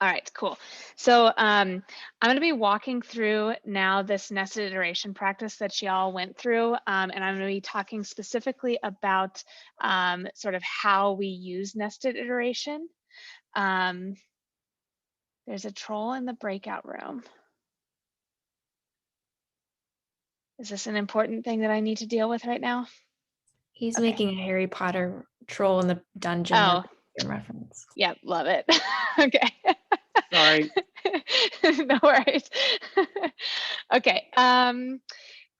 All right, cool. So I'm going to be walking through now this nested iteration practice that y'all went through, and I'm going to be talking specifically about sort of how we use nested iteration. There's a troll in the breakout room. Is this an important thing that I need to deal with right now? He's Okay. making a Harry Potter troll in the dungeon Oh, reference. yeah, love it. Okay. Sorry. No worries. Okay.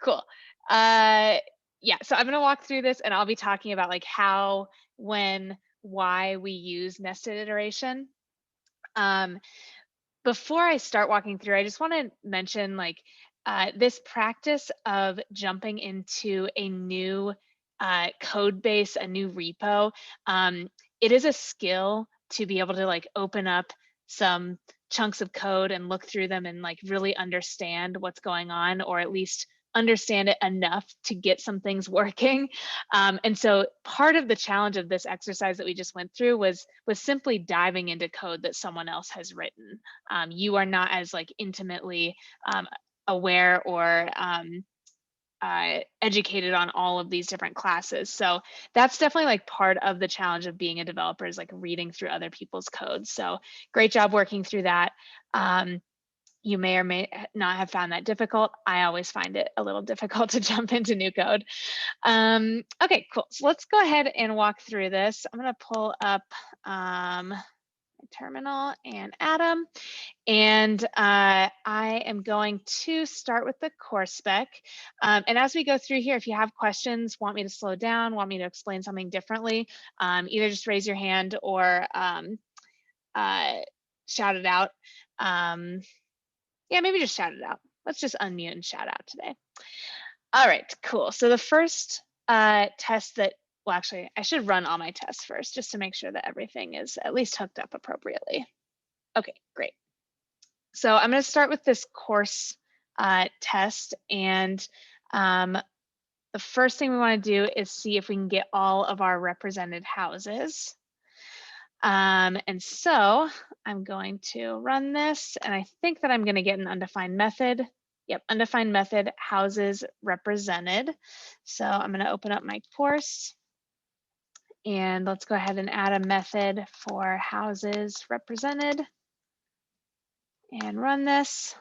Cool. Yeah, so I'm gonna walk through this and I'll be talking about like how, when, why we use nested iteration. Before I start walking through, I just want to mention like this practice of jumping into a new code base, a new repo. It is a skill to be able to like open up some chunks of code and look through them and like really understand what's going on, or at least understand it enough to get some things working. And so part of the challenge of this exercise that we just went through was simply diving into code that someone else has written. You are not as like intimately aware or educated on all of these different classes. So that's definitely like part of the challenge of being a developer, is like reading through other people's code. So great job working through that. You may or may not have found that difficult. I always find it a little difficult to jump into new code. Okay, cool. So let's go ahead and walk through this. I'm going to pull up my terminal and Atom. And I am going to start with the course spec. And as we go through here, if you have questions, want me to slow down, want me to explain something differently, either just raise your hand or shout it out. Yeah, maybe just shout it out. Let's just unmute and shout out today. All right, cool. So the first test that, well, actually, I should run all my tests first just to make sure that everything is at least hooked up appropriately. Okay, great. So I'm going to start with this course test. And the first thing we want to do is see if we can get all of our represented houses. And so I'm going to run this, and I think that I'm going to get an undefined method. Yep, undefined method, houses represented. So I'm going to open up my course, and let's go ahead and add a method for houses represented and run this.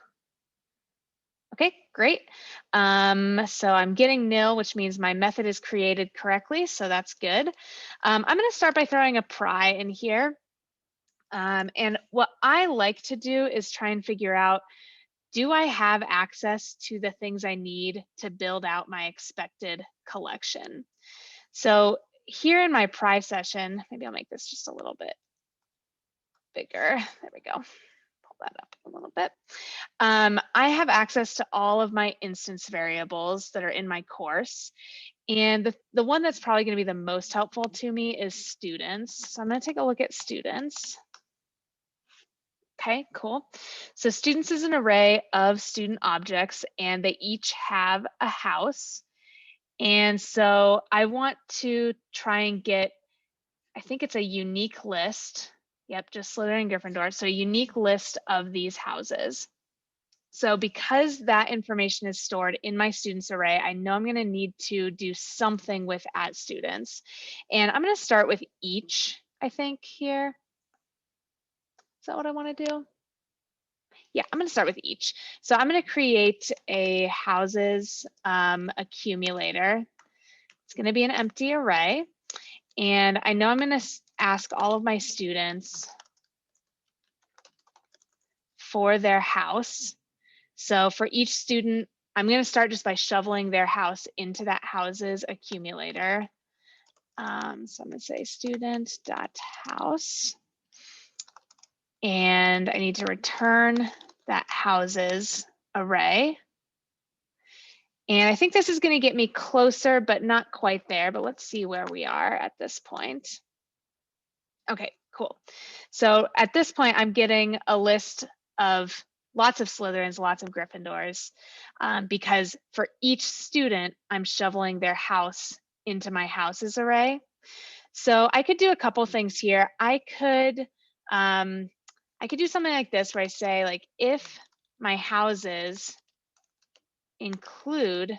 Okay, great. So I'm getting nil, which means my method is created correctly, so that's good. I'm going to start by throwing a pry in here. And what I like to do is try and figure out, do I have access to the things I need to build out my expected collection? So here in my pry session, maybe I'll make this just a little bit bigger. There we go. Pull that up a little bit. I have access to all of my instance variables that are in my course. And the one that's probably going to be the most helpful to me is students. So I'm going to take a look at students. Okay, cool. So students is an array of student objects, and they each have a house. And so I want to try and get, I think it's a unique list. Yep, just Slytherin and Gryffindor. So a unique list of these houses. So because that information is stored in my students array, I know I'm going to need to do something with @students. And I'm going to start with each, I think, here. Is that what I want to do? Yeah, I'm going to start with each. So I'm going to create a houses accumulator. It's going to be an empty array. And I know I'm going to ask all of my students for their house. So for each student, I'm going to start just by shoveling their house into that houses accumulator. So I'm going to say student.house. And I need to return that houses array. And I think this is going to get me closer, but not quite there. But let's see where we are at this point. Okay, cool. So at this point, I'm getting a list of lots of Slytherins, lots of Gryffindors, because for each student, I'm shoveling their house into my houses array. So I could do a couple things here. I could I could do something like this where I say like, if my houses include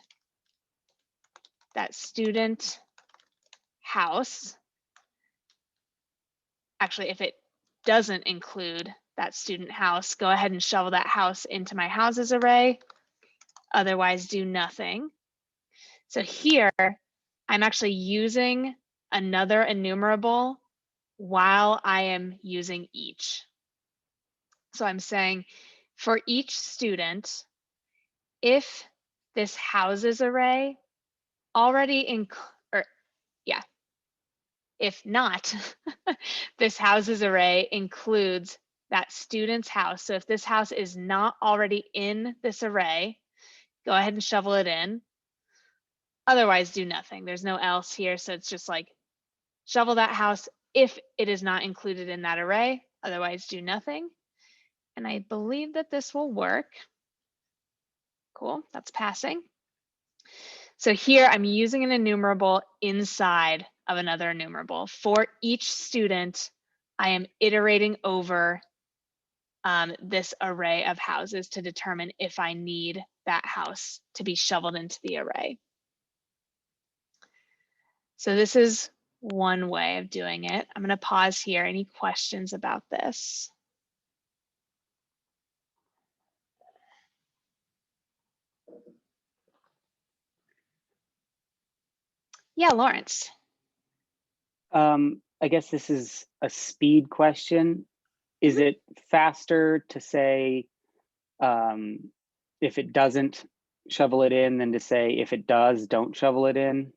that student house, actually, if it doesn't include that student house, go ahead and shovel that house into my houses array. Otherwise, do nothing. So here, I'm actually using another enumerable while I am using each. So I'm saying for each student, if this houses array already if not, this houses array includes that student's house. So if this house is not already in this array, go ahead and shovel it in. Otherwise, do nothing. There's no else here. So it's just like shovel that house if it is not included in that array. Otherwise, do nothing. And I believe that this will work. Cool, that's passing. So here I'm using an enumerable inside of another enumerable. For each student, I am iterating over this array of houses to determine if I need that house to be shoveled into the array. So this is one way of doing it. I'm going to pause here. Any questions about this? Yeah, Lawrence. I guess this is a speed question. Is it faster to say if it doesn't shovel it in than to say if it does, don't shovel it in?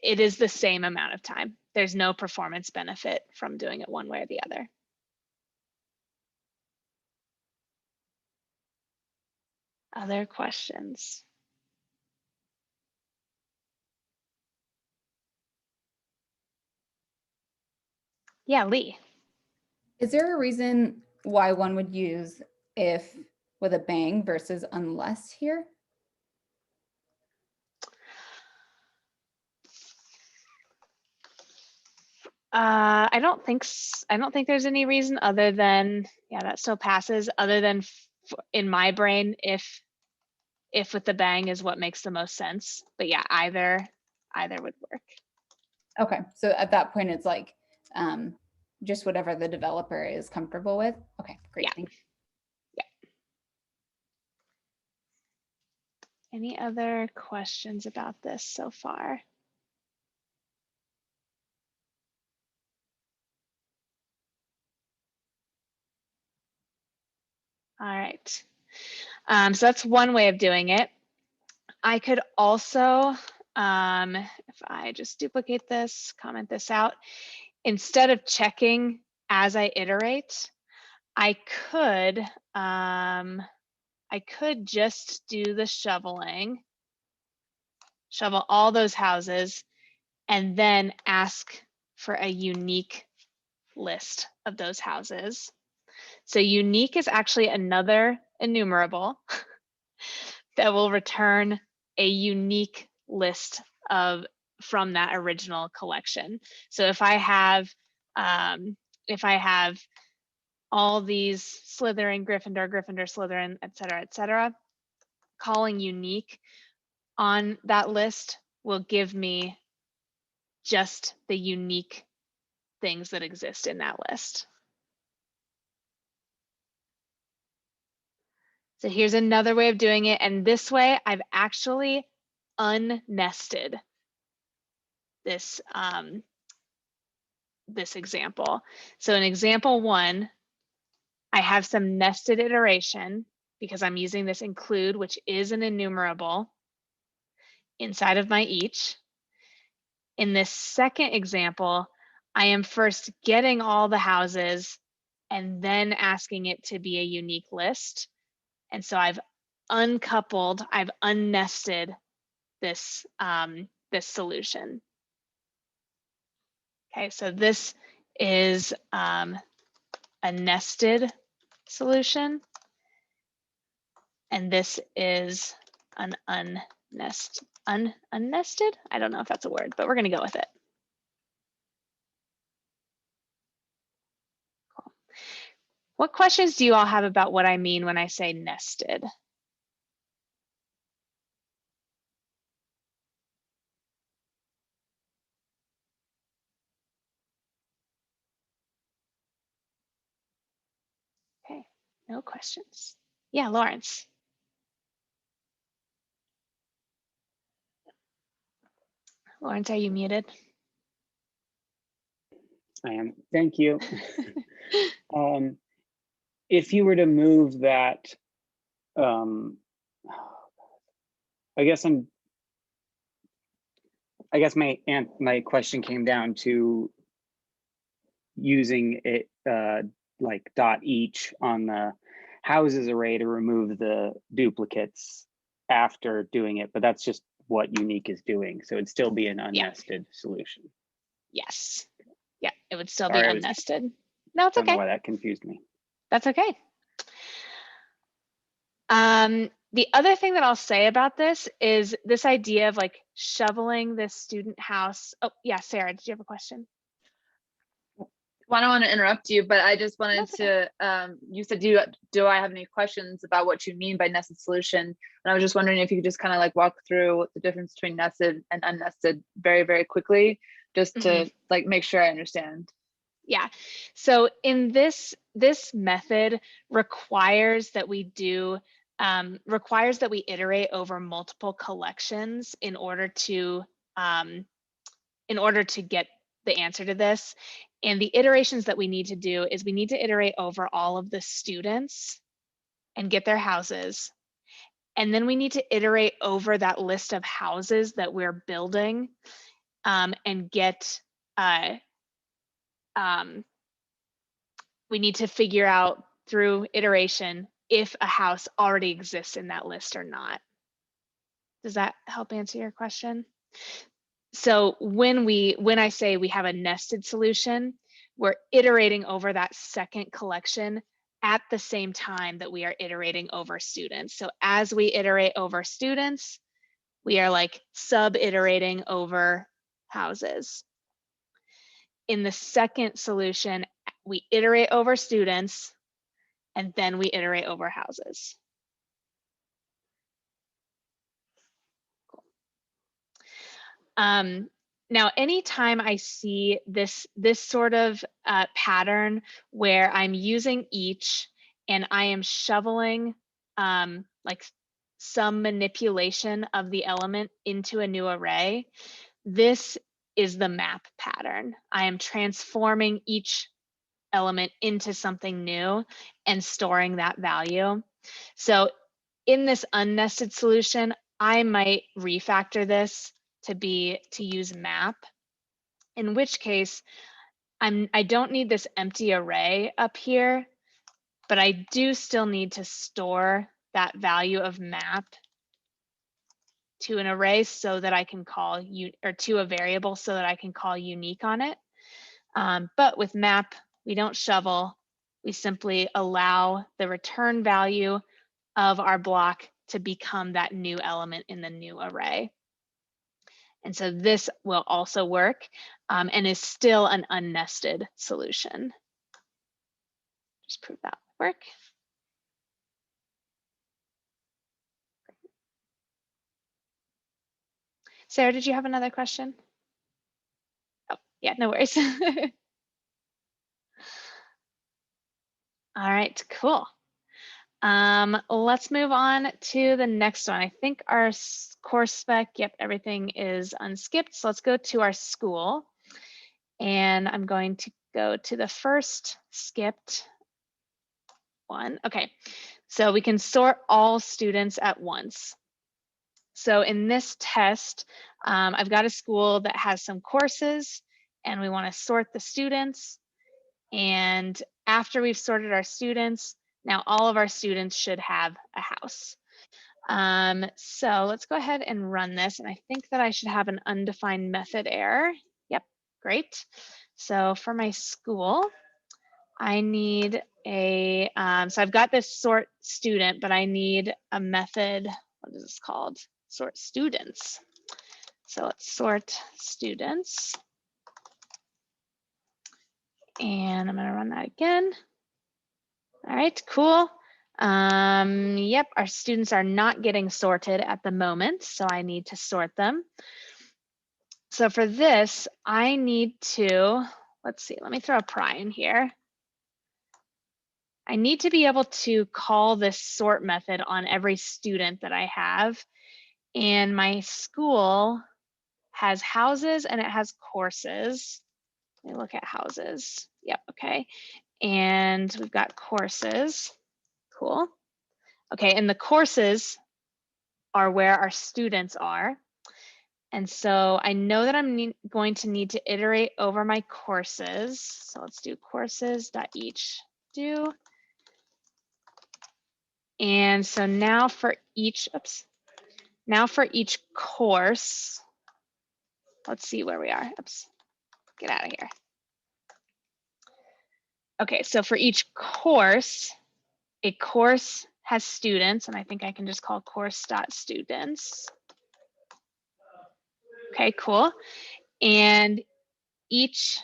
It is the same amount of time. There's no performance benefit from doing it one way or the other. Other questions? Yeah, Lee. Is there a reason why one would use if with a bang versus unless here? I don't think there's any reason other than, yeah, that still passes, other than in my brain, if with the bang is what makes the most sense. But yeah, either would work. Okay, so at that point, it's like just whatever the developer is comfortable with. Okay, great. Yeah. Thank you. Yeah. Any other questions about this so far? All right. So that's one way of doing it. I could also, if I just duplicate this, comment this out, instead of checking as I iterate, I could just do the shoveling, shovel all those houses, and then ask for a unique list of those houses. So unique is actually another enumerable that will return a unique list from that original collection. So if I have all these Slytherin, Gryffindor, Slytherin, et cetera, calling unique on that list will give me just the unique things that exist in that list. So here's another way of doing it. And this way I've actually unnested this, this example. So in example 1, I have some nested iteration because I'm using this include, which is an enumerable inside of my each. In this second example, I am first getting all the houses and then asking it to be a unique list. And so I've uncoupled, I've unnested this, this solution. Okay, so this is a nested solution. And this is an unnested. I don't know if that's a word, but we're going to go with it. Cool. What questions do you all have about what I mean when I say nested? Okay, no questions. Yeah, Lawrence. Lawrence, are you muted? I am. Thank you. If you were to move that, I guess my question came down to using it like dot each on the houses array to remove the duplicates after doing it, but that's just what unique is doing. So it'd still be an unnested solution. Yes. Yeah, it would still Sorry, be unnested. No, it's Don't know okay. why that confused me. That's okay. The other thing that I'll say about this is this idea of like shoveling this student house. Oh, yeah, Sarah, did you have a question? Well, I don't want to interrupt you, but I just wanted That's okay. to, you said, do I have any questions about what you mean by nested solution? And I was just wondering if you could just kind of like walk through the difference between nested and unnested very, very quickly, just to like make sure I understand. Yeah. So in this method requires that we do requires that we iterate over multiple collections in order to get the answer to this. And the iterations that we need to do is we need to iterate over all of the students and get their houses. And then we need to iterate over that list of houses that we're building and get we need to figure out through iteration if a house already exists in that list or not. Does that help answer your question? So when I say we have a nested solution, we're iterating over that second collection at the same time that we are iterating over students. So as we iterate over students, we are like sub-iterating over houses. In the second solution, we iterate over students, and then we iterate over houses. Cool. Now, anytime I see this sort of pattern where I'm using each and I am shoveling like some manipulation of the element into a new array, this is the map pattern. I am transforming each element into something new and storing that value. So in this unnested solution, I might refactor this to use map, in which case I don't need this empty array up here, but I do still need to store that value of map to an array so that I can call or to a variable so that I can call unique on it. But with map, we don't shovel. We simply allow the return value of our block to become that new element in the new array. And so this will also work and is still an unnested solution. Just prove that will work. Sarah, did you have another question? Oh, yeah, no worries. All right, cool. Let's move on to the next one. I think our course spec, yep, everything is unskipped. So let's go to our school. And I'm going to go to the first skipped one. Okay, so we can sort all students at once. So in this test, I've got a school that has some courses and we want to sort the students. And after we've sorted our students, now all of our students should have a house. So let's go ahead and run this. And I think that I should have an undefined method error. Yep, great. So for my school, I need a, so I've got this sort student, but I need a method, what is this called? Sort students. So let's sort students. And I'm gonna run that again. All right, cool. Yep, our students are not getting sorted at the moment, so I need to sort them. So for this, I need to, let's see, let me throw a pry in here. I need to be able to call this sort method on every student that I have. And my school has houses and it has courses. Let me look at houses. Yep, okay. And we've got courses. Cool. Okay, and the courses are where our students are. And so I know that I'm going to need to iterate over my courses. So let's do courses.each do. And so now for each, course, let's see where we are. Oops, get out of here. Okay, so for each course, a course has students, and I think I can just call course.students. Okay, cool. And each,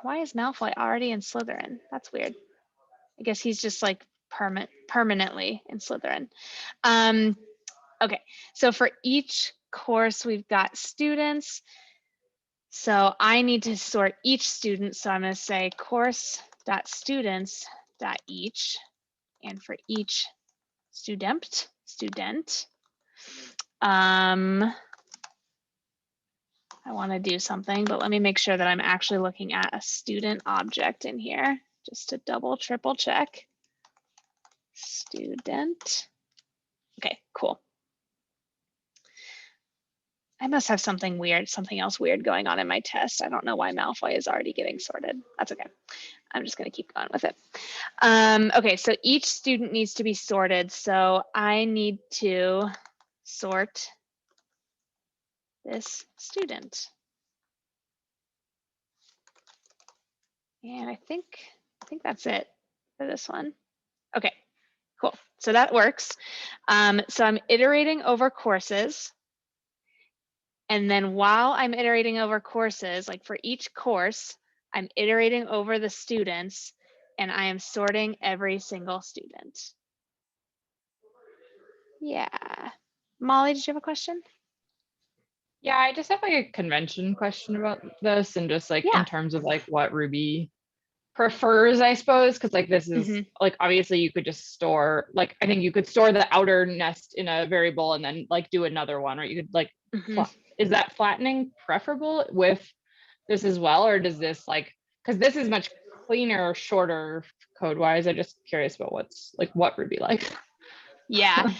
why is Malfoy already in Slytherin? That's weird. I guess he's just like permanently in Slytherin. Okay, so for each course, we've got students. So I need to sort each student. So I'm going to say course.students.each. And for each student, I want to do something, but let me make sure that I'm actually looking at a student object in here just to double, triple check. Student. Okay, cool. I must have something else weird going on in my test. I don't know why Malfoy is already getting sorted. That's okay. I'm just going to keep going with it. Okay, so each student needs to be sorted. So I need to sort this student. And I think that's it for this one. Okay, cool. So that works. So I'm iterating over courses. And then while I'm iterating over courses, like for each course, I'm iterating over the students and I am sorting every single student. Yeah. Molly, did you have a question? Yeah, I just have like a convention question about this and just like Yeah. in terms of like what Ruby prefers, I suppose, because like this is like obviously you could just store like I think you could store the outer nest in a variable and then like do another one, or you could like is that flattening preferable with this as well, or does this like because this is much cleaner, shorter code wise? I'm just curious about what's like what Ruby like. Yeah.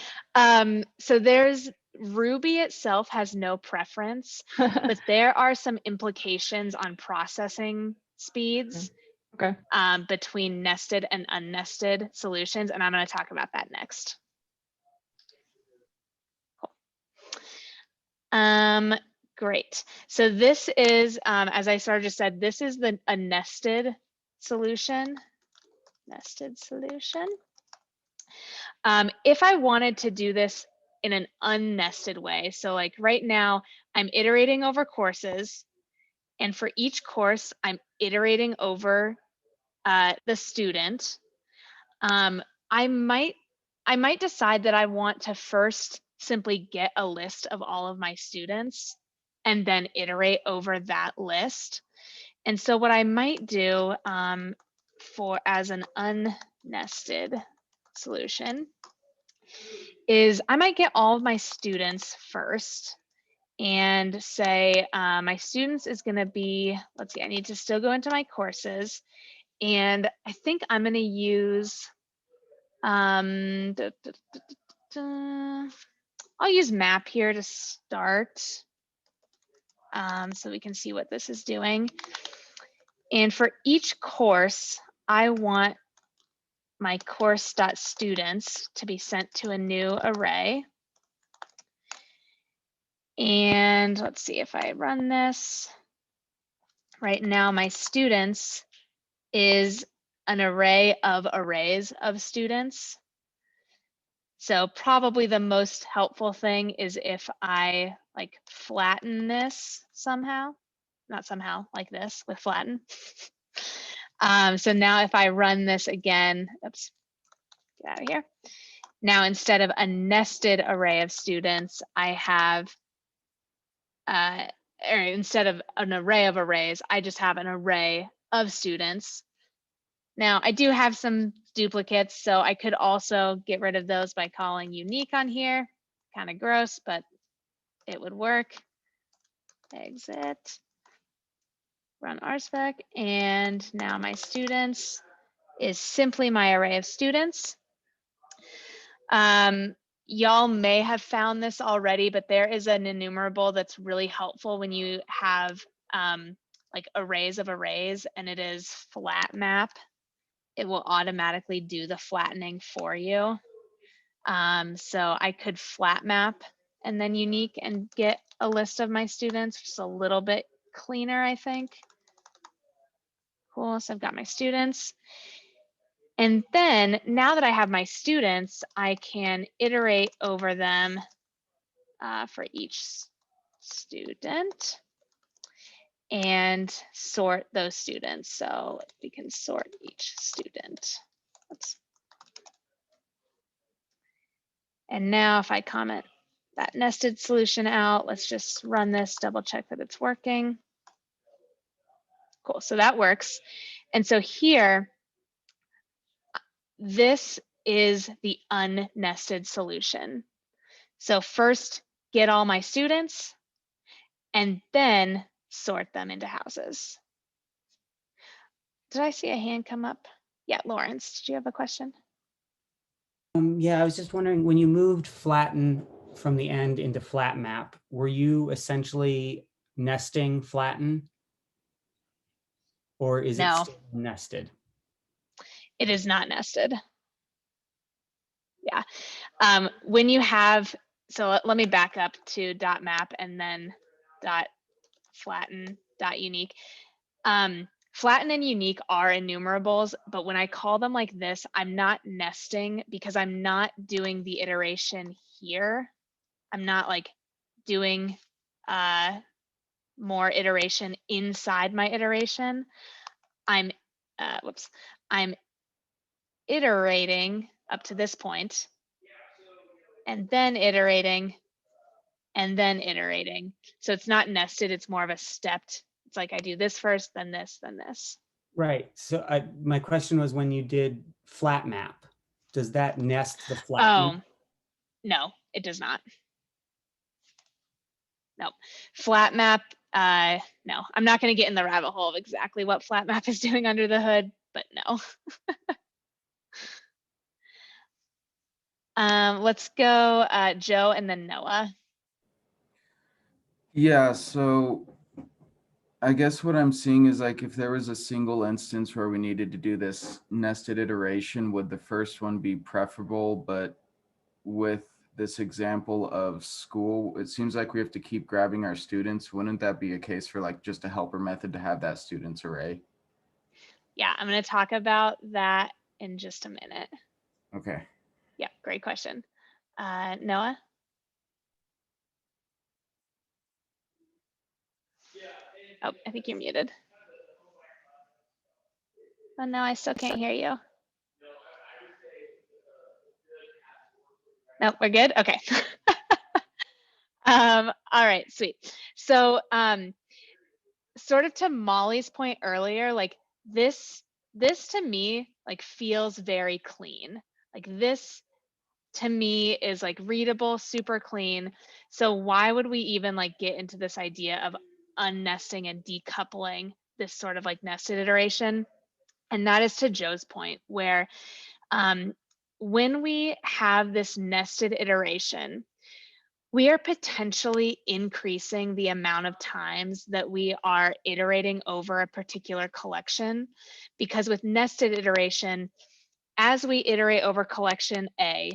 So there's Ruby itself has no preference, but there are some implications on processing speeds between nested and unnested solutions, and I'm going to talk about that next. Cool. Great. So this is, as I sort of just said, this is a nested solution. Nested solution. If I wanted to do this in an unnested way, so like right now, I'm iterating over courses, and for each course, I'm iterating over the student. I might decide that I want to first simply get a list of all of my students and then iterate over that list. And so what I might do as an unnested solution is I might get all of my students first and say my students is going to be, let's see, I need to still go into my courses, and I think I'm going to use I'll use map here to start so we can see what this is doing. And for each course, I want my course.students to be sent to a new array. And let's see if I run this. Right now, my students is an array of arrays of students. So probably the most helpful thing is if I like flatten this somehow, not somehow, like this with flatten. So now if I run this again, oops, get out of here. Now, instead of a nested array of students, I have, or instead of an array of arrays, I just have an array of students. Now, I do have some duplicates, so I could also get rid of those by calling unique on here. Kind of gross, but it would work. Exit, run RSpec, and now my students is simply my array of students. Y'all may have found this already, but there is an enumerable that's really helpful when you have like arrays of arrays, and it is flat map. It will automatically do the flattening for you. So I could flat map and then unique and get a list of my students, which is a little bit cleaner, I think. Cool, so I've got my students. And then now that I have my students, I can iterate over them for each student and sort those students. So we can sort each student. Oops. And now if I comment that nested solution out, let's just run this, double check that it's working. Cool, so that works. And so here, this is the unnested solution. So first, get all my students, and then sort them into houses. Did I see a hand come up? Yeah, Lawrence, did you have a question? Yeah, I was just wondering, when you moved flatten from the end into flat map, were you essentially nesting flatten? Or is it No. still nested? It is not nested. Yeah. When you have, so let me back up to dot map and then dot flatten dot unique. Flatten and unique are enumerables, but when I call them like this, I'm not nesting because I'm not doing the iteration here. I'm not like doing more iteration inside my iteration. I'm I'm iterating up to this point, and then iterating, and then iterating. So it's not nested, it's more of a stepped. It's like I do this first, then this, then this. Right. So my question was, when you did flat map, does that nest the flatten? Oh, no, it does not. No, flat map, no. I'm not going to get in the rabbit hole of exactly what flat map is doing under the hood, but no. Let's go Joe and then Noah. Yeah, so I guess what I'm seeing is, like, if there was a single instance where we needed to do this nested iteration, would the first one be preferable? But with this example of school, it seems like we have to keep grabbing our students. Wouldn't that be a case for like just a helper method to have that students array? Yeah, I'm going to talk about that in just a minute. Okay. Yeah, great question. Noah? Oh, I think you're muted. Oh no, I still can't hear you. No, we're good? Okay. All right, sweet. So sort of to Molly's point earlier, like this to me like feels very clean. Like this to me is like readable, super clean. So why would we even like get into this idea of unnesting and decoupling this sort of like nested iteration? And that is to Joe's point, where when we have this nested iteration, we are potentially increasing the amount of times that we are iterating over a particular collection, because with nested iteration, as we iterate over collection A,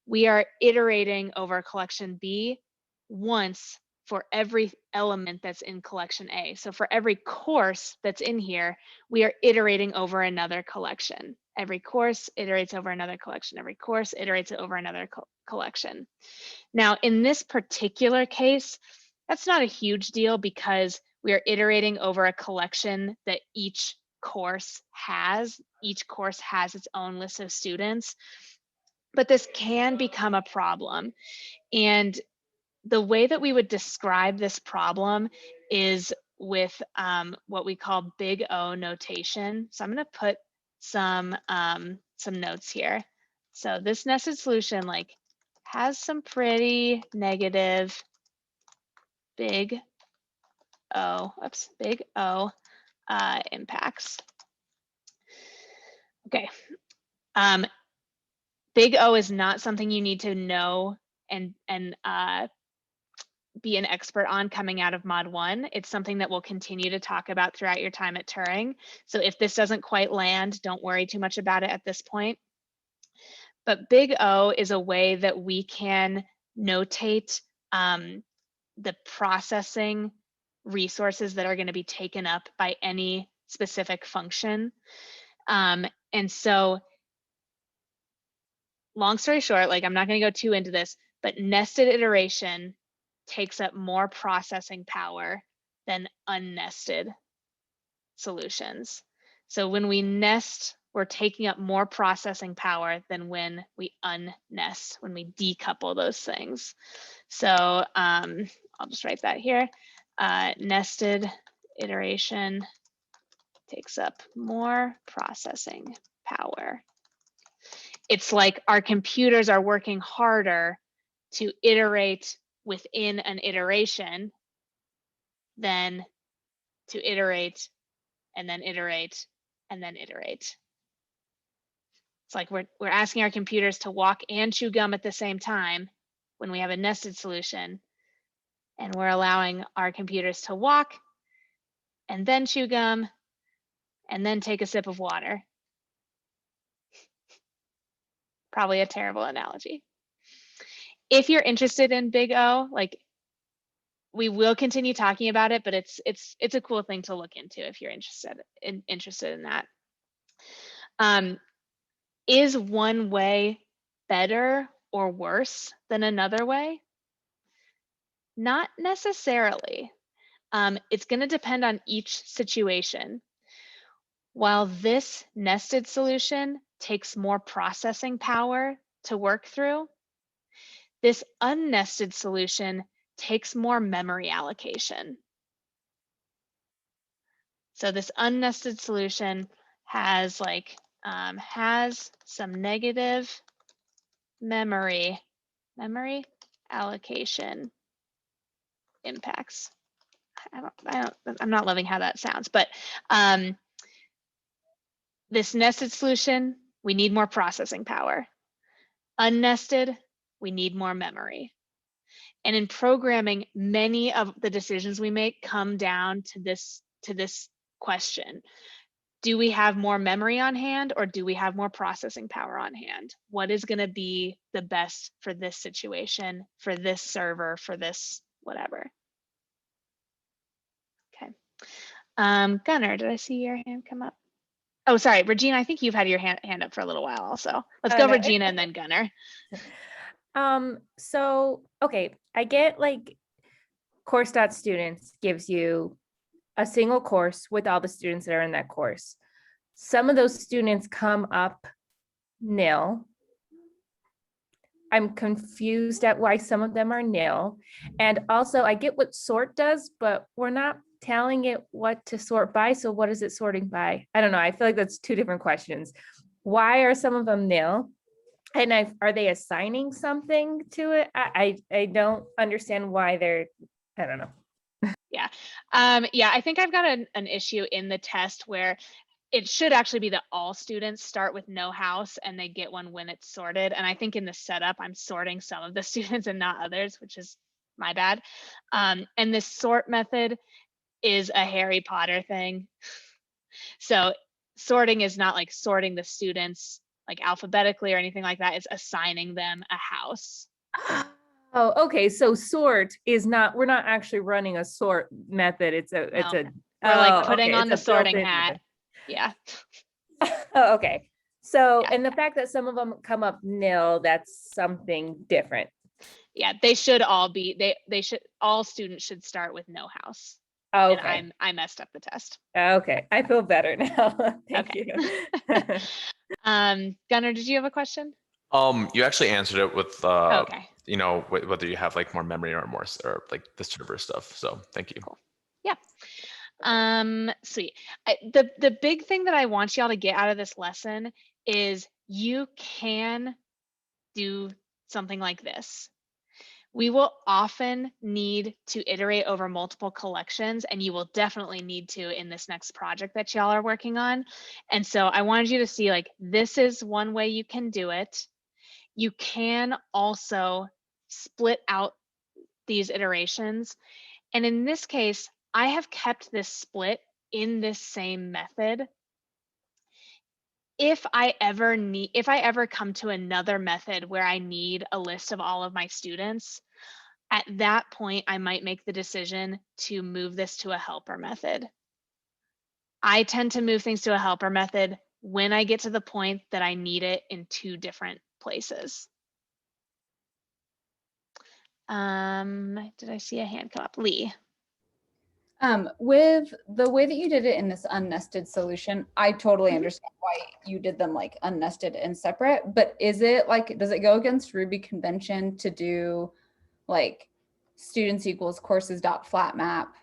we are iterating over collection B once for every element that's in collection A. So for every course that's in here, we are iterating over another collection. Every course iterates over another collection. Every course iterates over another collection. Now, in this particular case, that's not a huge deal because we are iterating over a collection that each course has. Each course has its own list of students, but this can become a problem. And the way that we would describe this problem is with what we call big O notation. So I'm going to put some notes here. So this nested solution like has some pretty negative big O impacts. Okay. Big O is not something you need to know and be an expert on coming out of Mod 1. It's something that we'll continue to talk about throughout your time at Turing. So if this doesn't quite land, don't worry too much about it at this point. But big O is a way that we can notate the processing resources that are going to be taken up by any specific function. And so long story short, like I'm not going to go too into this, but nested iteration takes up more processing power than unnested solutions. So when we nest, we're taking up more processing power than when we unnest, when we decouple those things. So I'll just write that here. Nested iteration takes up more processing power. It's like our computers are working harder to iterate within an iteration than to iterate and then iterate and then iterate. It's like we're asking our computers to walk and chew gum at the same time when we have a nested solution, and we're allowing our computers to walk and then chew gum and then take a sip of water. Probably a terrible analogy. If you're interested in big O, like we will continue talking about it, but it's a cool thing to look into if you're interested in that. Is one way better or worse than another way? Not necessarily. It's going to depend on each situation. While this nested solution takes more processing power to work through, this unnested solution takes more memory allocation. So this unnested solution has like has some negative memory allocation impacts. I'm not loving how that sounds, but this nested solution, we need more processing power. Unnested, we need more memory. And in programming, many of the decisions we make come down to this question. Do we have more memory on hand or do we have more processing power on hand? What is going to be the best for this situation, for this server, for this whatever? Okay. Gunnar, did I see your hand come up? Oh, sorry, Regina, I think you've had your hand up for a little while also. Let's go Regina and then Gunnar. So, okay, I get like course.students gives you a single course with all the students that are in that course. Some of those students come up nil. I'm confused at why some of them are nil. And also I get what sort does, but we're not telling it what to sort by. So what is it sorting by? I don't know. I feel like that's two different questions. Why are some of them nil? And are they assigning something to it? I don't understand why they're, I don't know. Yeah. Yeah, I think I've got an issue in the test where it should actually be that all students start with no house and they get one when it's sorted. And I think in the setup, I'm sorting some of the students and not others, which is my bad. And this sort method is a Harry Potter thing. So sorting is not like sorting the students like alphabetically or anything like that. It's assigning them a house. Oh, okay. So sort is not, we're not actually running a sort method. We're like putting on the sorting hat. Yeah. Oh, okay. So, Yeah. and the fact that some of them come up nil, that's something different. Yeah, they should all be, they should, all students should start with no house. Okay. And I messed up the test. Okay, I feel better now. Thank Okay. you. Gunnar, did you have a question? You actually answered it with, Okay. you know, whether you have like more memory or more, or like the server stuff. So thank you. Cool. Yeah. Sweet. The big thing that I want y'all to get out of this lesson is you can do something like this. We will often need to iterate over multiple collections, and you will definitely need to in this next project that y'all are working on. And so I wanted you to see, like, this is one way you can do it. You can also split out these iterations. And in this case, I have kept this split in this same method. If I ever come to another method where I need a list of all of my students, at that point, I might make the decision to move this to a helper method. I tend to move things to a helper method when I get to the point that I need it in two different places. Did I see a hand come up? Lee. With the way that you did it in this unnested solution, I totally understand why you did them like unnested and separate, but is it like, does it go against Ruby convention to do like students equals courses dot flat map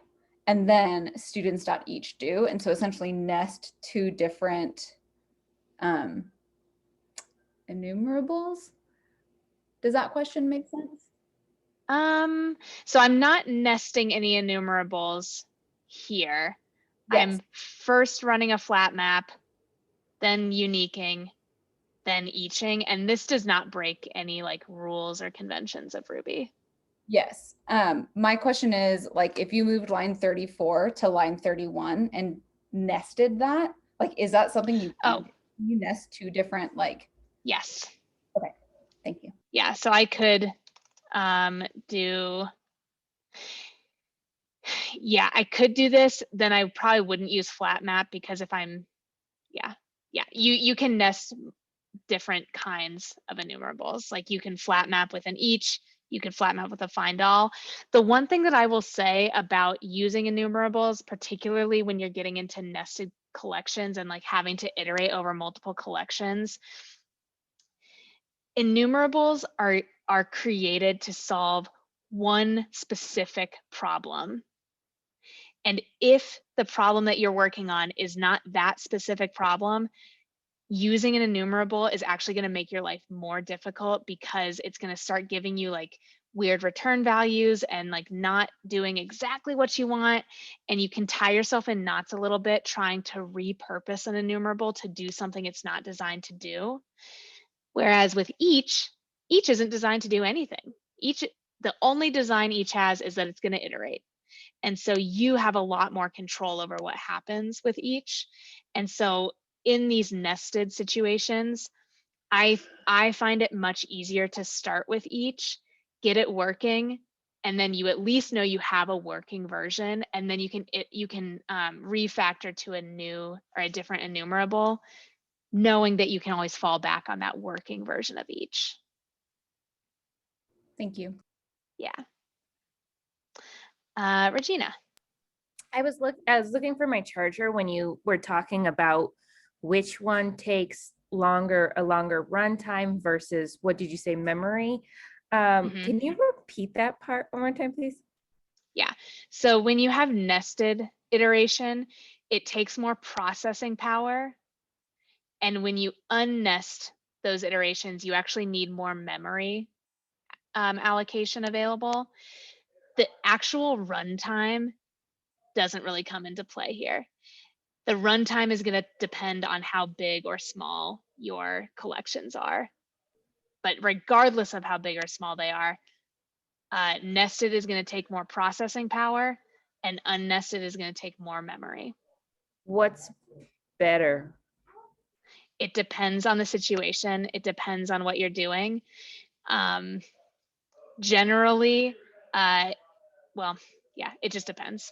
and then students dot each do? And so essentially nest two different enumerables? Does that question make sense? So I'm not nesting any enumerables here. Yes. I'm first running a flat map, then uniquing, then eaching, and this does not break any like rules or conventions of Ruby. Yes. My question is, like, if you moved line 34 to line 31 and nested that, like, is that something you can do? You nest two different, like? Yes. Okay, thank you. Yeah, so I could I could do this. Then I probably wouldn't use flat map because if I'm, you can nest different kinds of enumerables. Like you can flat map with an each, you can flat map with a find all. The one thing that I will say about using enumerables, particularly when you're getting into nested collections and like having to iterate over multiple collections, enumerables are created to solve one specific problem. And if the problem that you're working on is not that specific problem, using an enumerable is actually going to make your life more difficult because it's going to start giving you like weird return values and like not doing exactly what you want. And you can tie yourself in knots a little bit trying to repurpose an enumerable to do something it's not designed to do. Whereas with each isn't designed to do anything. The only design each has is that it's going to iterate. And so you have a lot more control over what happens with each. And so in these nested situations, I find it much easier to start with each, get it working, and then you at least know you have a working version, and then you can refactor to a new or a different enumerable, knowing that you can always fall back on that working version of each. Thank you. Yeah. Regina. I was looking for my charger when you were talking about which one takes a longer runtime versus, what did you say, memory? Can you repeat that part one more time, please? Yeah. So when you have nested iteration, it takes more processing power. And when you unnest those iterations, you actually need more memory allocation available. The actual runtime doesn't really come into play here. The runtime is going to depend on how big or small your collections are. But regardless of how big or small they are, nested is going to take more processing power and unnested is going to take more memory. What's better? It depends on the situation. It depends on what you're doing. Generally, well, yeah, it just depends.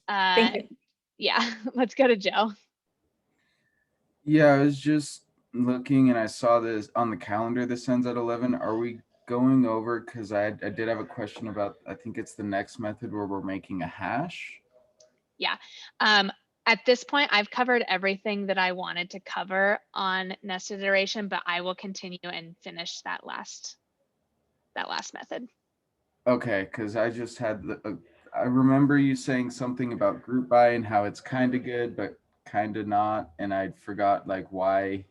Thank you. Yeah, let's go to Joe. Yeah, I was just looking and I saw this on the calendar. This ends at 11. Are we going over? Because I did have a question about, I think it's the next method where we're making a hash. Yeah. At this point, I've covered everything that I wanted to cover on nested iteration, but I will continue and finish that last method. Okay, because I just had I remember you saying something about group by and how it's kind of good, but kind of not. And I forgot like why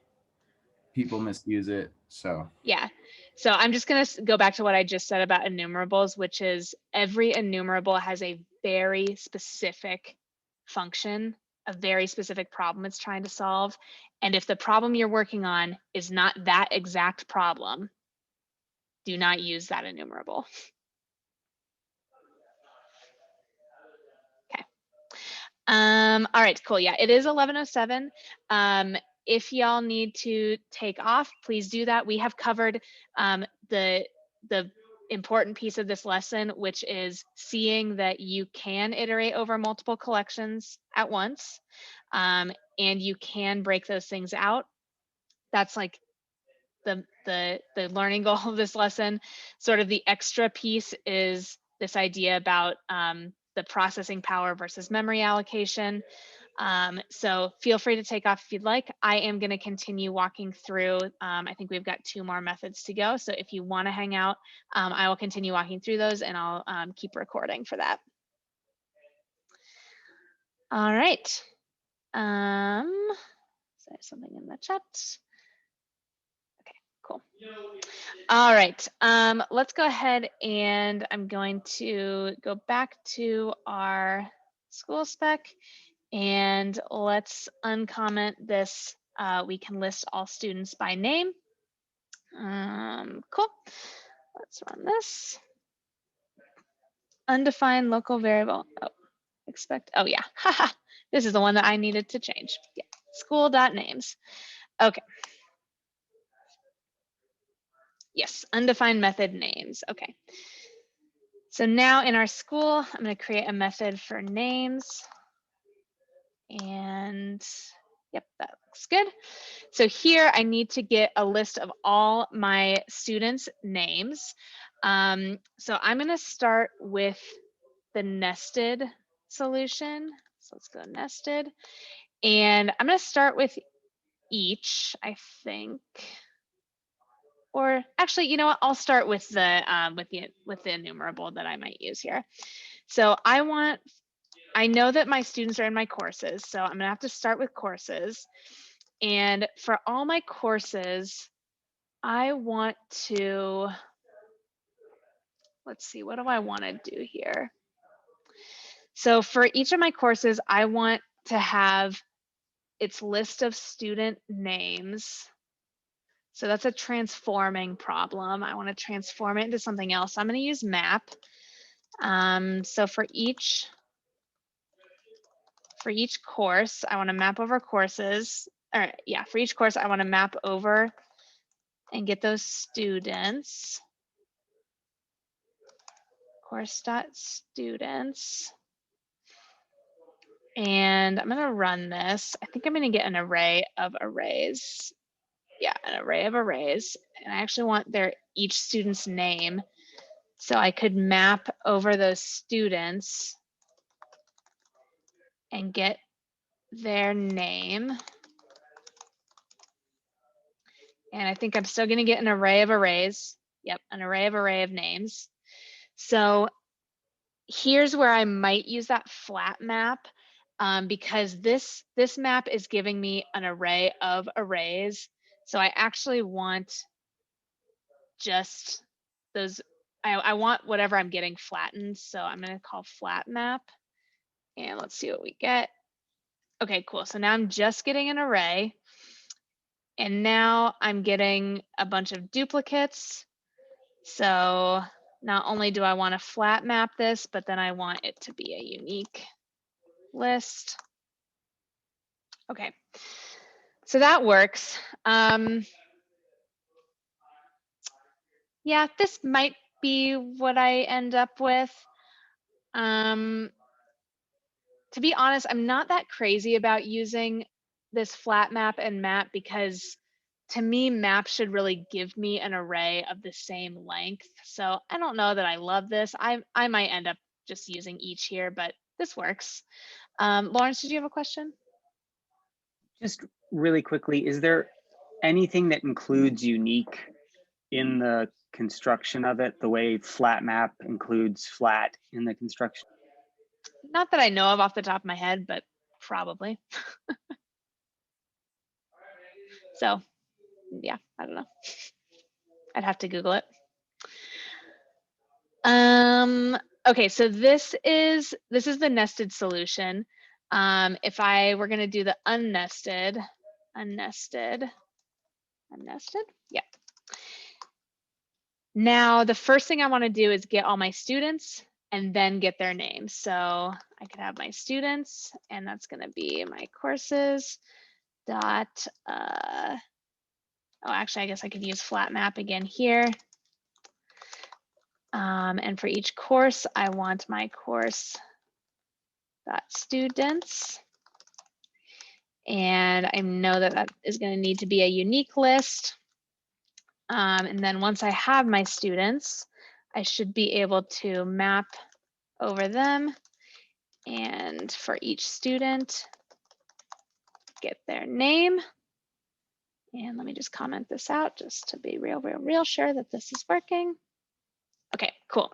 people misuse it. So Yeah. So I'm just going to go back to what I just said about enumerables, which is every enumerable has a very specific function, a very specific problem it's trying to solve. And if the problem you're working on is not that exact problem, do not use that enumerable. Okay. All right, cool. Yeah, it is 11:07. If y'all need to take off, please do that. We have covered the important piece of this lesson, which is seeing that you can iterate over multiple collections at once, and you can break those things out. That's like the learning goal of this lesson. Sort of the extra piece is this idea about the processing power versus memory allocation. So feel free to take off if you'd like. I am going to continue walking through. I think we've got 2 more methods to go. So if you want to hang out, I will continue walking through those and I'll keep recording for that. All right. So there's something in the chat. Okay, cool. All right, let's go ahead and I'm going to go back to our school spec and let's uncomment this. We can list all students by name. Cool. Let's run this. Undefined local variable. Oh, expect. Oh yeah. Haha. This is the one that I needed to change. Yeah. School.names. Okay. Yes. Undefined method names. Okay. So now in our school, I'm going to create a method for names. And yep, that looks good. So here I need to get a list of all my students' names. So I'm going to start with the nested solution. So let's go nested. And I'm going to start with each, I think. Or actually, you know what? I'll start with the enumerable that I might use here. So I know that my students are in my courses, so I'm gonna have to start with courses. And for all my courses, I want to, let's see, what do I want to do here? So for each of my courses, I want to have its list of student names. So that's a transforming problem. I want to transform it into something else. I'm going to use map. So for each course, I want to map over courses. Or yeah, for each course, I want to map over and get those students. Course.students. And I'm going to run this. I think I'm going to get an array of arrays. Yeah, an array of arrays. And I actually want each student's name. So I could map over those students and get their name. And I think I'm still going to get an array of arrays. Yep, an array of names. So here's where I might use that flat map because this map is giving me an array of arrays. So I actually want just those. I want whatever I'm getting flattened. So I'm going to call flat map. And let's see what we get. Okay, cool. So now I'm just getting an array. And now I'm getting a bunch of duplicates. So not only do I want to flat map this, but then I want it to be a unique list. Okay, so that works. Yeah, this might be what I end up with. To be honest, I'm not that crazy about using this flat map and map because to me, map should really give me an array of the same length. So I don't know that I love this. I might end up just using each here, but this works. Lawrence, did you have a question? Just really quickly, is there anything that includes unique in the construction of it, the way flat map includes flat in the construction? Not that I know of off the top of my head, but probably. So yeah, I don't know. I'd have to Google it. Okay, so this is the nested solution. If I were gonna do the unnested, yeah. Now, the first thing I wanna do is get all my students and then get their names. So I could have my students, and that's gonna be my courses dot, oh, actually, I guess I could use flat map again here. And for each course, I want my course dot students. And I know that that is going to need to be a unique list. And then once I have my students, I should be able to map over them. And for each student, get their name. And let me just comment this out just to be real sure that this is working. Okay, cool.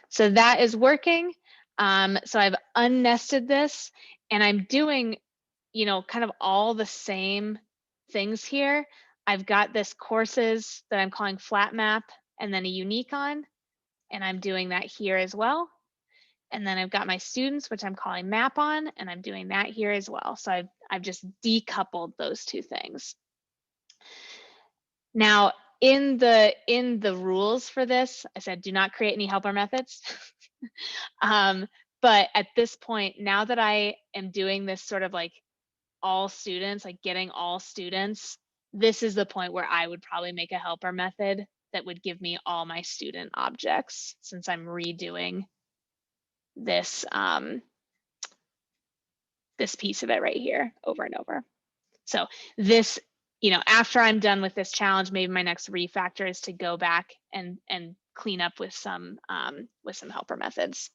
So that is working. So I've unnested this and I'm doing, you know, kind of all the same things here. I've got this courses that I'm calling flat map and then a unique on, and I'm doing that here as well. And then I've got my students, which I'm calling map on, and I'm doing that here as well. So I've just decoupled those two things. Now, in the rules for this, I said, do not create any helper methods. But at this point, now that I am doing this sort of like all students, like getting all students, this is the point where I would probably make a helper method that would give me all my student objects, since I'm redoing this, this piece of it right here over and over. So this, you know, after I'm done with this challenge, maybe my next refactor is to go back and clean up with some helper methods.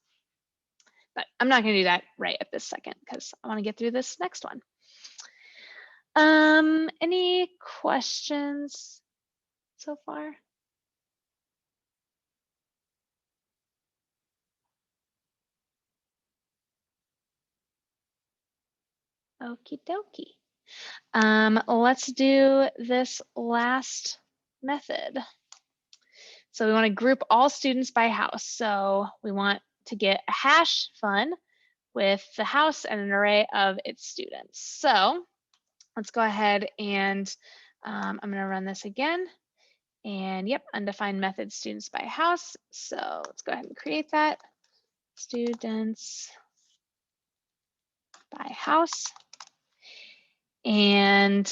But I'm not going to do that right at this second because I want to get through this next one. Any questions so far? Okie dokie. Let's do this last method. So we want to group all students by house. So we want to get a hash fun with the house and an array of its students. So let's go ahead and I'm going to run this again. And yep, undefined method students by house. So let's go ahead and create that. Students by house. And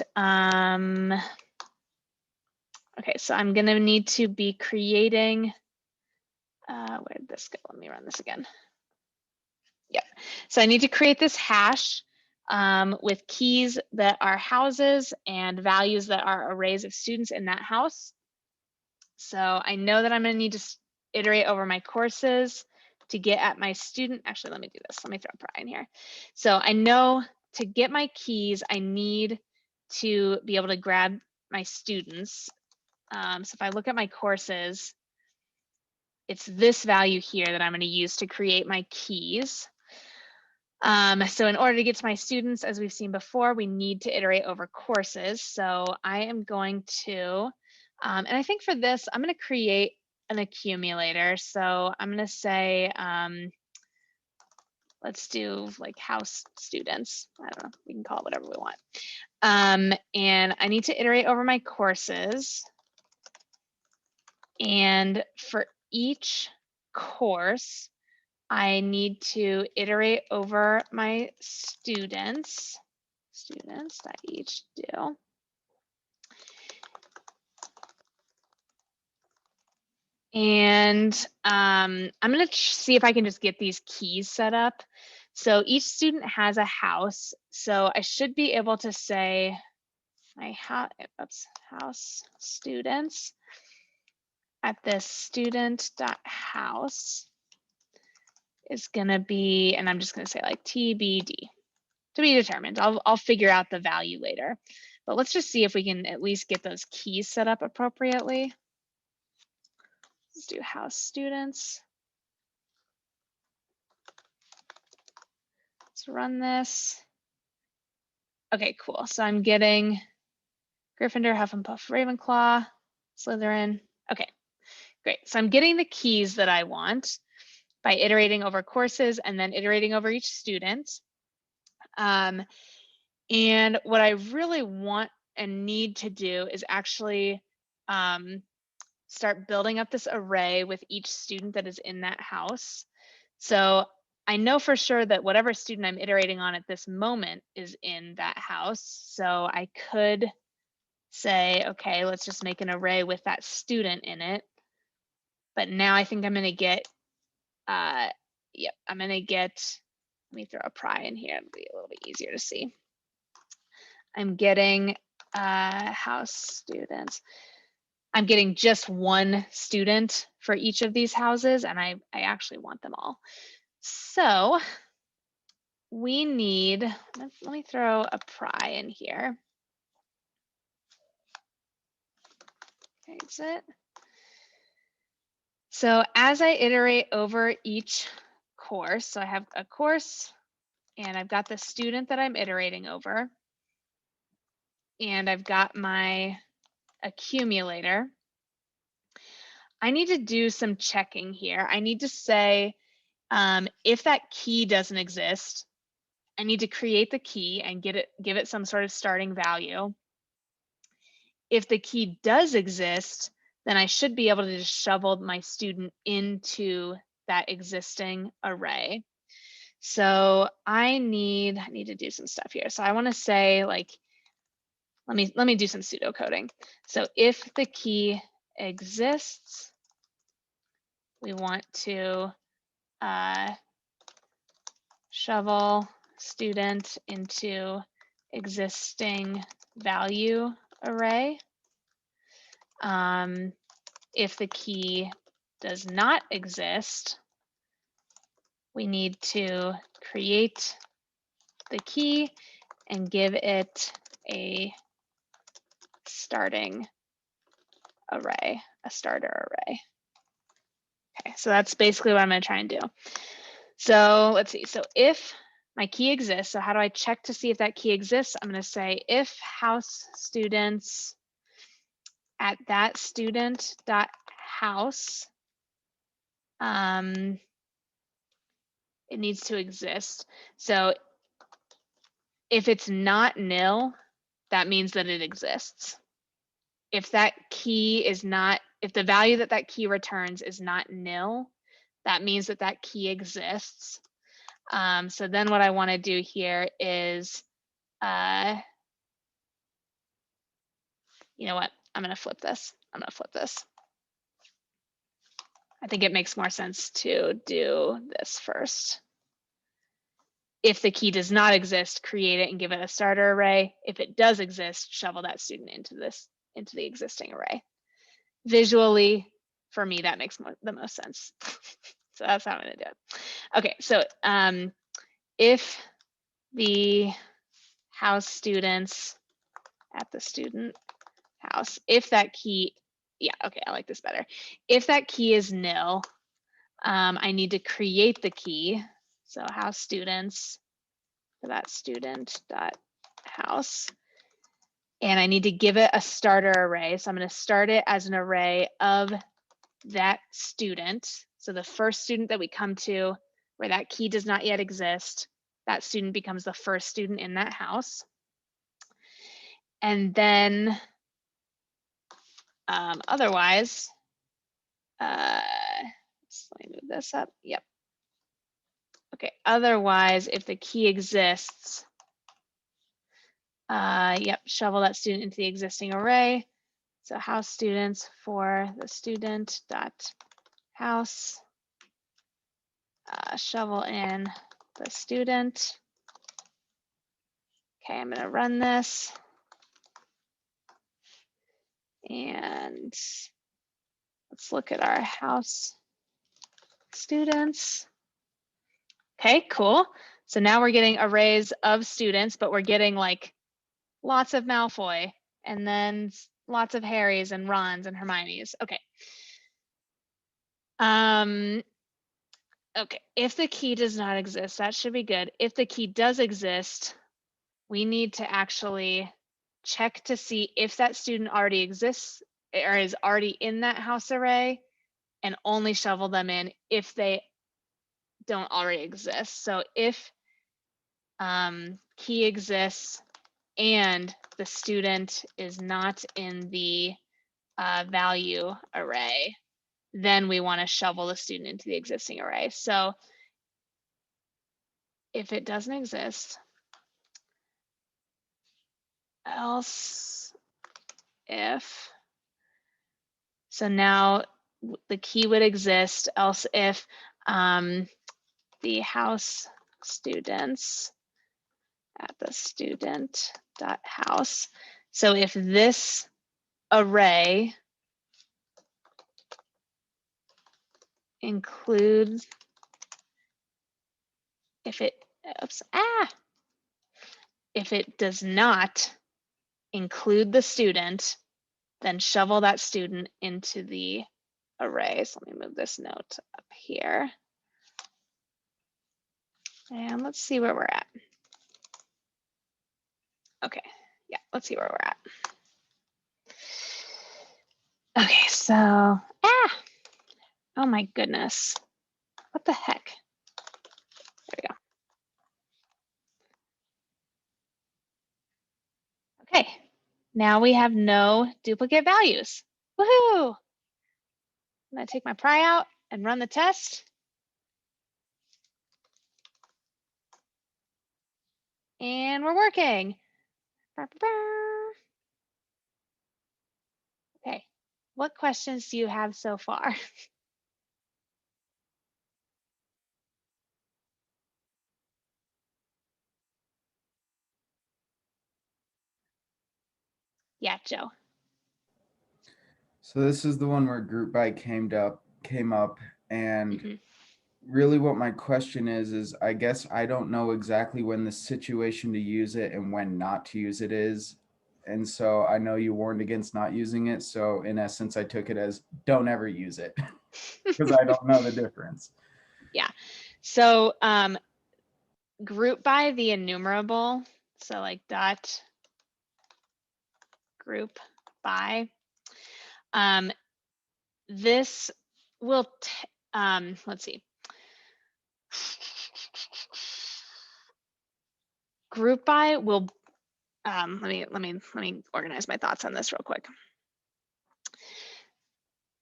okay, so I'm going to need to be creating, where did this go? Let me run this again. Yep. So I need to create this hash with keys that are houses and values that are arrays of students in that house. So I know that I'm going to need to iterate over my courses to get at my student. Actually, let me do this. Let me throw Brian here. So I know to get my keys, I need to be able to grab my students. So if I look at my courses, it's this value here that I'm going to use to create my keys. So in order to get to my students, as we've seen before, we need to iterate over courses. So I am going to, and I think for this, I'm going to create an accumulator. So I'm going to say, let's do like house students. I don't know, we can call it whatever we want. And I need to iterate over my courses. And for each course, I need to iterate over my students that each do. And I'm going to see if I can just get these keys set up. So each student has a house. So I should be able to say my house students at this student.house is going to be, and I'm just going to say like TBD, to be determined. I'll figure out the value later. But let's just see if we can at least get those keys set up appropriately. Let's do house students. Let's run this. Okay, cool. So I'm getting Gryffindor, Hufflepuff, Ravenclaw, Slytherin. Okay, great. So I'm getting the keys that I want by iterating over courses and then iterating over each student. And what I really want and need to do is actually start building up this array with each student that is in that house. So I know for sure that whatever student I'm iterating on at this moment is in that house. So I could say, okay, let's just make an array with that student in it. But now I think I'm going to get, yep, I'm going to get, let me throw a pry in here. It'll be a little bit easier to see. I'm getting house students. I'm getting just one student for each of these houses, and I actually want them all. So we need, let me throw a pry in here. Exit. So as I iterate over each course, so I have a course and I've got the student that I'm iterating over, and I've got my accumulator. I need to do some checking here. I need to say, if that key doesn't exist, I need to create the key and give it some sort of starting value. If the key does exist, then I should be able to just shovel my student into that existing array. So I need to do some stuff here. So I want to say, like, let me do some pseudo coding. So if the key exists, we want to shovel student into existing value array. If the key does not exist, we need to create the key and give it a starting array, a starter array. Okay, so that's basically what I'm going to try and do. So let's see. So if my key exists, so how do I check to see if that key exists? I'm going to say if house students at that student dot house, it needs to exist. So if it's not nil, that means that it exists. If that key is not, if the value that that key returns is not nil, that means that that key exists. So then what I want to do here is, you know what? I'm going to flip this. I think it makes more sense to do this first. If the key does not exist, create it and give it a starter array. If it does exist, shovel that student into the existing array. Visually, for me, that makes the most sense. So that's how I'm going to do it. Okay, so if the house students at the student house, if that key, yeah, okay, I like this better. If that key is nil, I need to create the key. So house students for that student dot house. And I need to give it a starter array. So I'm going to start it as an array of that student. So the first student that we come to where that key does not yet exist, that student becomes the first student in that house. And then otherwise, let me move this up. Yep. Okay, otherwise, if the key exists, yep, shovel that student into the existing array. So house students for the student dot house, shovel in the student. Okay, I'm gonna run this. And let's look at our house students. Okay, cool. So now we're getting arrays of students, but we're getting like lots of Malfoy and then lots of Harrys and Rons and Hermiones. Okay. Okay, if the key does not exist, that should be good. If the key does exist, we need to actually check to see if that student already exists or is already in that house array, and only shovel them in if they don't already exist. So if key exists and the student is not in the value array, then we want to shovel the student into the existing array. So if it doesn't exist, else if, so now the key would exist, else if the house students at the student.house. So if this array includes, if it, if it does not include the student, then shovel that student into the array. So let me move this note up here. And let's see where we're at. Okay, yeah, let's see where we're at. Okay, so, oh my goodness. What the heck? There we go. Okay, now we have no duplicate values. Woohoo! I'm gonna take my pry out and run the test. And we're working. Okay, what questions do you have so far? Yeah, Joe. So this is the one where group by came up, and really what my question is I guess I don't know exactly when the situation to use it and when not to use it is. And so I know you warned against not using it. So in essence, I took it as don't ever use it because I don't know the difference. Yeah. So group by the enumerable. So like dot group by. This will, let's see. Group by will, let me organize my thoughts on this real quick.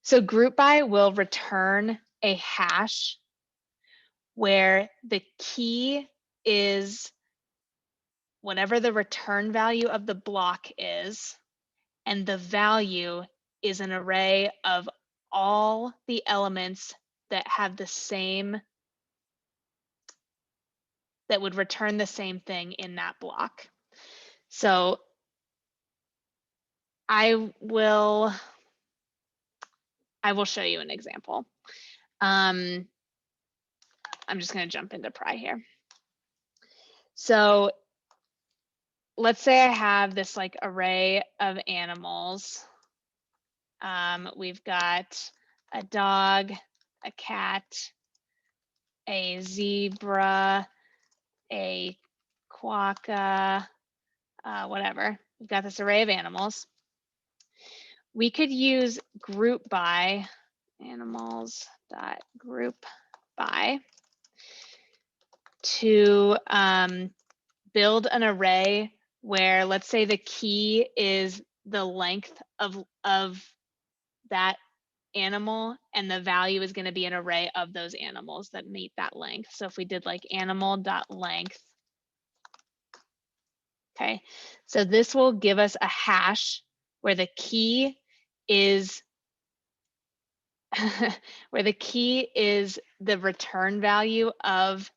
So group by will return a hash where the key is whatever the return value of the block is, and the value is an array of all the elements that have the same, that would return the same thing in that block. So I will show you an example. I'm just going to jump into Pry here. So let's say I have this like array of animals. We've got a dog, a cat, a zebra, a quokka, whatever. We've got this array of animals. We could use group by, animals.group by, to build an array where, let's say the key is the length of that animal, and the value is going to be an array of those animals that meet that length. So if we did like animal.length, okay, so this will give us a hash where the key is where the key is the return value of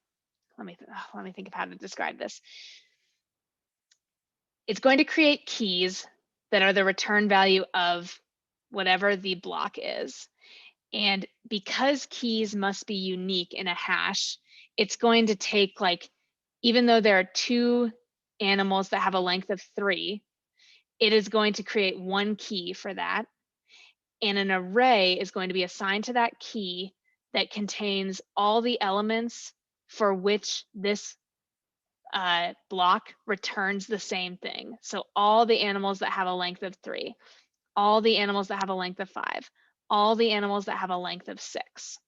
let me think of how to describe this. It's going to create keys that are the return value of whatever the block is. And because keys must be unique in a hash, it's going to take, like, even though there are 2 animals that have a length of 3, it is going to create 1 key for that. And an array is going to be assigned to that key that contains all the elements for which this block returns the same thing. So all the animals that have a length of 3, all the animals that have a length of 5, all the animals that have a length of 6.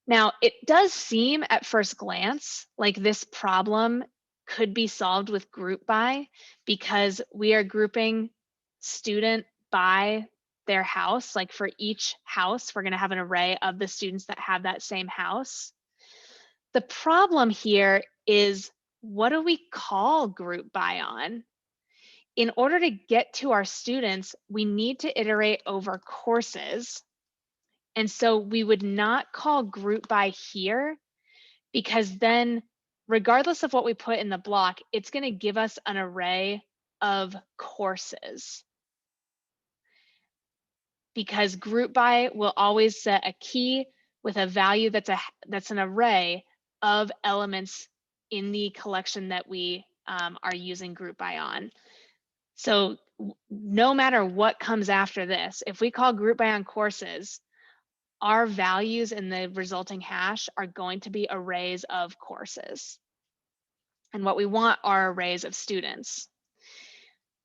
Now, it does seem at first glance like this problem could be solved with group by, because we are grouping student by their house. Like for each house, we're going to have an array of the students that have that same house. The problem here is, what do we call group by on? In order to get to our students, we need to iterate over courses. And so we would not call group by here, because then regardless of what we put in the block, it's going to give us an array of courses. Because group by will always set a key with a value that's an array of elements in the collection that we are using group by on. So no matter what comes after this, if we call group by on courses, our values in the resulting hash are going to be arrays of courses. And what we want are arrays of students.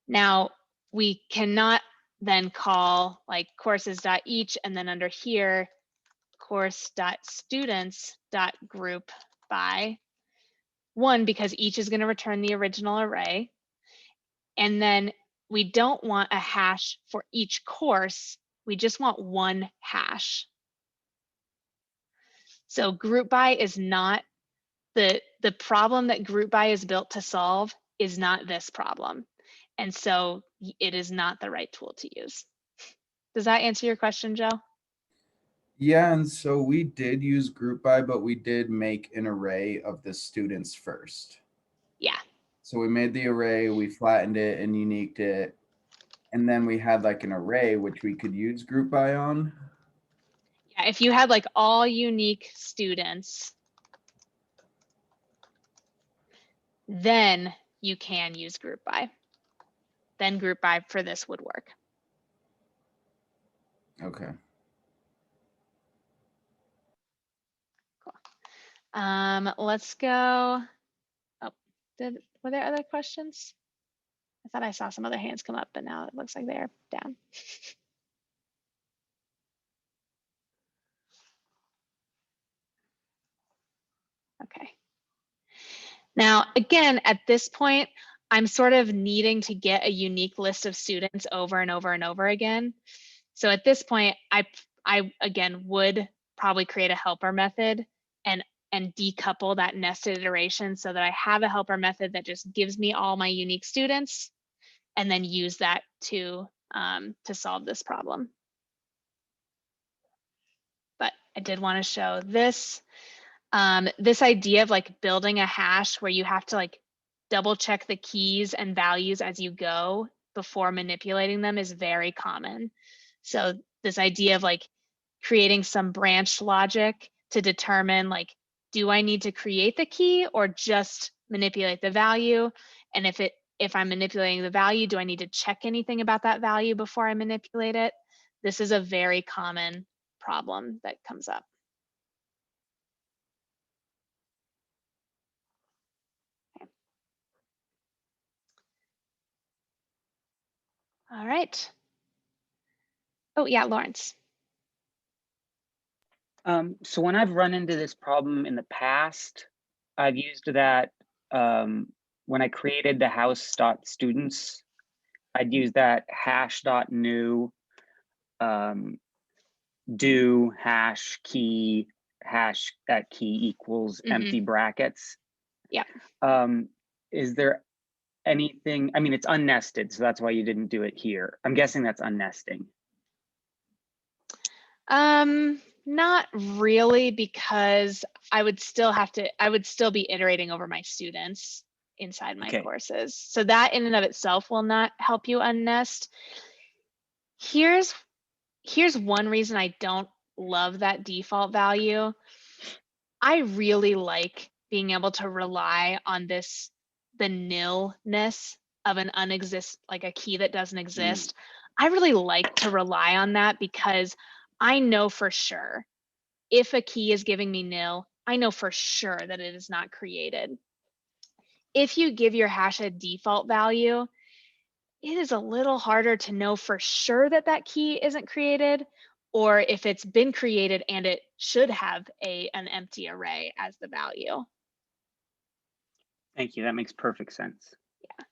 Now, we cannot then call like courses.each and then under here, course.students.group by. One, because each is going to return the original array. And then we don't want a hash for each course. We just want one hash. So group by is not the problem that group by is built to solve is not this problem. And so it is not the right tool to use. Does that answer your question, Joe? Yeah, and so we did use group by, but we did make an array of the students first. Yeah. So we made the array, we flattened it and uniqued it. And then we had like an array which we could use group by on. Yeah, if you had like all unique students, then you can use group by. Then group by for this would work. Okay. Cool. Let's go. Oh, were there other questions? I thought I saw some other hands come up, but now it looks like they're down. Okay. Now, again, at this point, I'm sort of needing to get a unique list of students over and over and over again. So at this point, I again would probably create a helper method and decouple that nested iteration so that I have a helper method that just gives me all my unique students, and then use that to solve this problem. But I did want to show this. This idea of like building a hash where you have to like double check the keys and values as you go before manipulating them is very common. So this idea of like creating some branch logic to determine like, do I need to create the key or just manipulate the value? And if I'm manipulating the value, do I need to check anything about that value before I manipulate it? This is a very common problem that comes up. All right. Oh yeah, Lawrence. So when I've run into this problem in the past, I've used that when I created the house.students, I'd use that hash.new do hash key hash that key equals empty brackets. Yeah. Is there anything, I mean, it's unnested, so that's why you didn't do it here. I'm guessing that's unnesting. Not really, because I would still be iterating over my students inside my Okay. courses. So that in and of itself will not help you unnest. Here's one reason I don't love that default value. I really like being able to rely on the nilness of an like a key that doesn't exist. I really like to rely on that because I know for sure if a key is giving me nil, I know for sure that it is not created. If you give your hash a default value, it is a little harder to know for sure that that key isn't created, or if it's been created and it should have an empty array as the value. Thank you. That makes perfect sense. Yeah.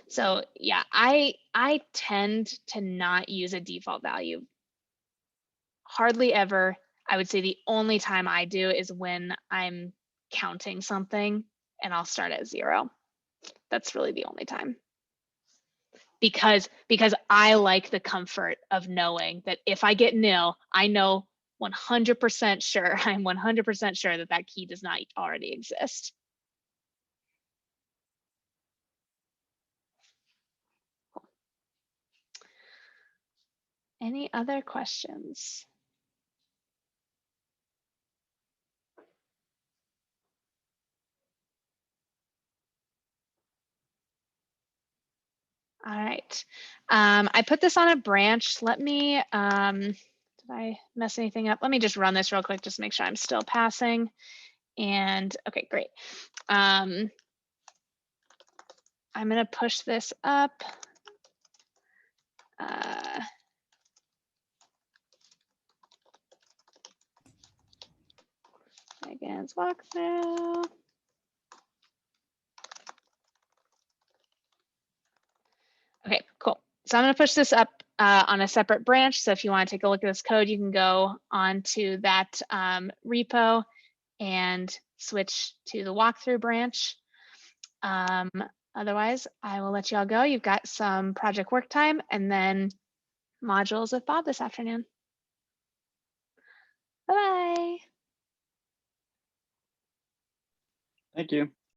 So yeah, I tend to not use a default value. Hardly ever. I would say the only time I do is when I'm counting something and I'll start at 0. That's really the only time. Because I like the comfort of knowing that if I get nil, I know 100% sure, I'm 100% sure that that key does not already exist. Any other questions? All right. I put this on a branch. Let me, did I mess anything up? Let me just run this real quick, just make sure I'm still passing. And okay, great. I'm gonna push this up. Megan's walkthrough. Okay, cool. So I'm going to push this up on a separate branch. So if you want to take a look at this code, you can go onto that repo and switch to the walkthrough branch. Otherwise, I will let you all go. You've got some project work time and then modules with Bob this afternoon. Bye-bye. Thank you.